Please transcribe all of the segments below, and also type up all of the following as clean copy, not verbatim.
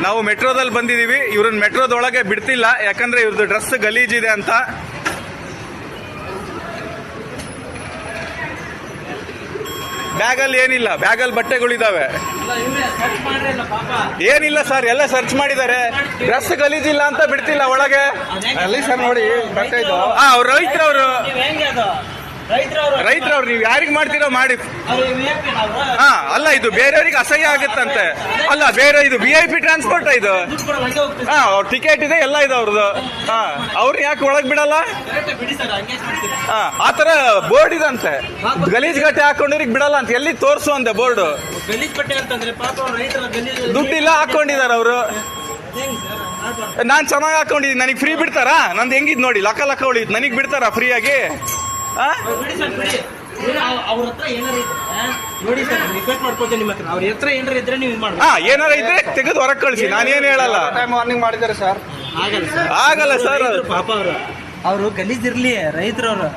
ನಾವು ಮೆಟ್ರೋದಲ್ಲಿ ಬಂದಿದ್ದೀವಿ. ಇವ್ರನ್ನ ಮೆಟ್ರೋದೊಳಗೆ ಬಿಡ್ತಿಲ್ಲ, ಯಾಕಂದ್ರೆ ಇವ್ರದ್ದು ಡ್ರೆಸ್ ಗಲೀಜಿದೆ ಅಂತ. ಬ್ಯಾಗಲ್ಲಿ ಏನಿಲ್ಲ, ಬ್ಯಾಗಲ್ಲಿ ಬಟ್ಟೆಗಳಿದಾವೆ. ಏನಿಲ್ಲ ಸರ್, ಎಲ್ಲ ಸರ್ಚ್ ಮಾಡಿದ್ದಾರೆ. ಡ್ರೆಸ್ ಗಲೀಜಿಲ್ಲ ಅಂತ ಬಿಡ್ತಿಲ್ಲ ಒಳಗೆ. ಅಲ್ಲಿ ಸರ್ ನೋಡಿ ಬಟ್ಟೆ ಇದು. ಅವ್ರು ರೈತರವ್ರು, ರೈತರವ್ರು. ನೀವು ಯಾರಿಗ್ ಮಾಡ್ತೀರೋ ಮಾಡಿ. ಹಾ, ಅಲ್ಲ ಇದು ಬೇರೆಯವ್ರಿಗೆ ಅಸಹ್ಯ ಆಗುತ್ತಂತೆ. ಅಲ್ಲ ಬೇರೆ, ಇದು VIP ಟ್ರಾನ್ಸ್ಪೋರ್ಟ್ ಇದು. ಹಾ, ಅವ್ರ ಟಿಕೆಟ್ ಇದೆ, ಎಲ್ಲ ಇದೆ ಅವ್ರದ್ದು. ಹಾ, ಅವ್ರು ಯಾಕೆ ಒಳಗ್ ಬಿಡಲ್ಲ? ಹಾ, ಆತರ ಬೋರ್ಡ್ ಇದಂತೆ. ಗಲೀಜ್ ಗಟ್ಟೆ ಹಾಕೊಂಡ್ರಿಗೆ ಬಿಡಲ್ಲ ಅಂತ. ಎಲ್ಲಿ ತೋರ್ಸು ಅಂದೆ ಬೋರ್ಡ್. ದುಡ್ಡಿಲ್ಲ ಹಾಕೊಂಡಿದಾರ ಅವರು. ನಾನ್ ಚೆನ್ನಾಗಿ ಹಾಕೊಂಡಿದ್ದೀನಿ, ನನಗೆ ಫ್ರೀ ಬಿಡ್ತಾರಾ? ನಂದು ಹೆಂಗಿದ್ ನೋಡಿ, ಲಕ್ಕ ಲಕ್ಕ ಉಳಿದ್. ನನಗ್ ಬಿಡ್ತಾರಾ ಫ್ರೀಯಾಗಿ? ಏನಾರ ಇದ್ರೆ ತೆಗೆದು ಹೊರಗೆ ಕಳಿಸಿ, ನಾನೇನ್ ಹೇಳಲ್ಲ. ವಾರ್ನಿಂಗ್ ಮಾಡಿದ್ದಾರೆ ಸರ್. ಆಗಲ್ಲ ಸರ್. ಪಾಪ ಅವರು ಗಲೀಜಿರ್ಲಿ, ರೈತರವ್ರು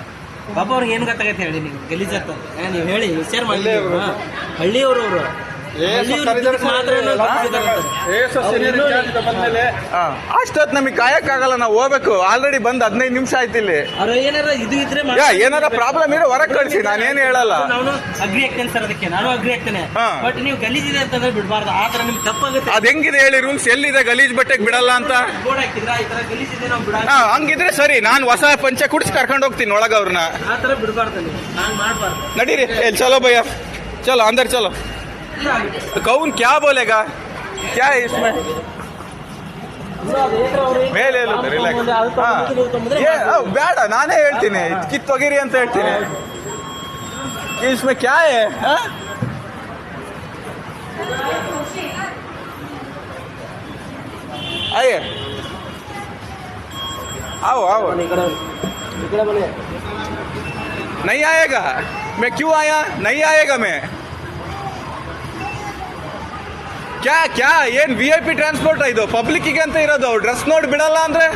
ಪಾಪ ಅವ್ರಿಗೆ ಏನ್ ಗೊತ್ತಾಗತ್ತೆ ಹೇಳಿ ನೀವು? ಗಲೀಜ್ ಅಂತ ನೀವು ಹೇಳಿ, ವಿಚಾರ ಮಾಡಿ. ಹಳ್ಳಿಯವರು ಅವರು ಅಷ್ಟೊತ್ತು ನಮಗೆ ಕಾಯಕ್ಕಾಗಲ್ಲ, ನಾವು ಹೋಗ್ಬೇಕು. ಆಲ್ರೆಡಿ ಬಂದ್ 15 ನಿಮಿಷ ಆಯ್ತು ಇಲ್ಲಿ. ಏನಾರ ಪ್ರಾಬ್ಲಮ್ ಇರೋ ಹೊರಗೆ ಕಳಿಸಿ, ನಾನೇನು ಹೇಳಲ್ಲ. ನಾನು ಅಗ್ರಿ ಆಗ್ತೇನೆ ಸರ್, ಅದಕ್ಕೆ ನಾನು ಅಗ್ರಿ ಆಗ್ತೇನೆ. ಬಟ್ ನೀವು ಗಲೀಜಿದೆ ಅಂತಂದ್ರೆ ಬಿಡಬಾರ್ದು. ಆ ತರ ನಿಮ್ಗೆ ತಪ್ಪಾಗುತ್ತೆ. ಅದ್ ಹೆಂಗಿದೆ ಹೇಳಿ ರೂಲ್ಸ್? ಎಲ್ಲಿದೆ ಗಲೀಜ್ ಬಟ್ಟೆಗೆ ಬಿಡಲ್ಲ ಅಂತ? ಬೋರ್ಡ್ ಹಾಕಿದ್ರ ಈ ತರ ಗಲೀಜಿದೆ ನಾವು ಬಿಡ. ಹಂಗಿದ್ರೆ ಸರಿ, ನಾನು ಹೊಸ ಪಂಚೆ ಕುಡಿಸಿ ಕರ್ಕೊಂಡು ಹೋಗ್ತೀನಿ ಒಳಗ ಅವ್ರನ್ನ. ಆ ತರ ಬಿಡಬಾರ್ದು, ನೀವು ನಾನ್ ಮಾಡ್ಬಾರ್ದು. ನಡೀರಿ, ಚಲೋ ಭಯ್ಯ, ಚಲೋ ಅಂದರ್ ಚಲೋ. कौन क्या बोलेगा? क्या है इसमें? ಮೇಲೆ ಬೇಡ, ನಾನೇ ಹೇಳ್ತೀನಿ, ಕಿತ್ತೊಗಿರಿ ಅಂತ ಹೇಳ್ತೀನಿ. इसमें क्या है? आइए, आओ आओ. नहीं आएगा? मैं क्यों आया? नहीं आएगा मैं. क्या क्या ಏನ್ VIP ಟ್ರಾನ್ಸ್ಪೋರ್ಟ್ ಇದು? ಪಬ್ಲಿಕ್ಕಿಗೆ ಅಂತ ಇರೋದು. ಡ್ರೆಸ್ ನೋಡಿ ಬಿಡಲ್ಲ ಅಂದ್ರೆ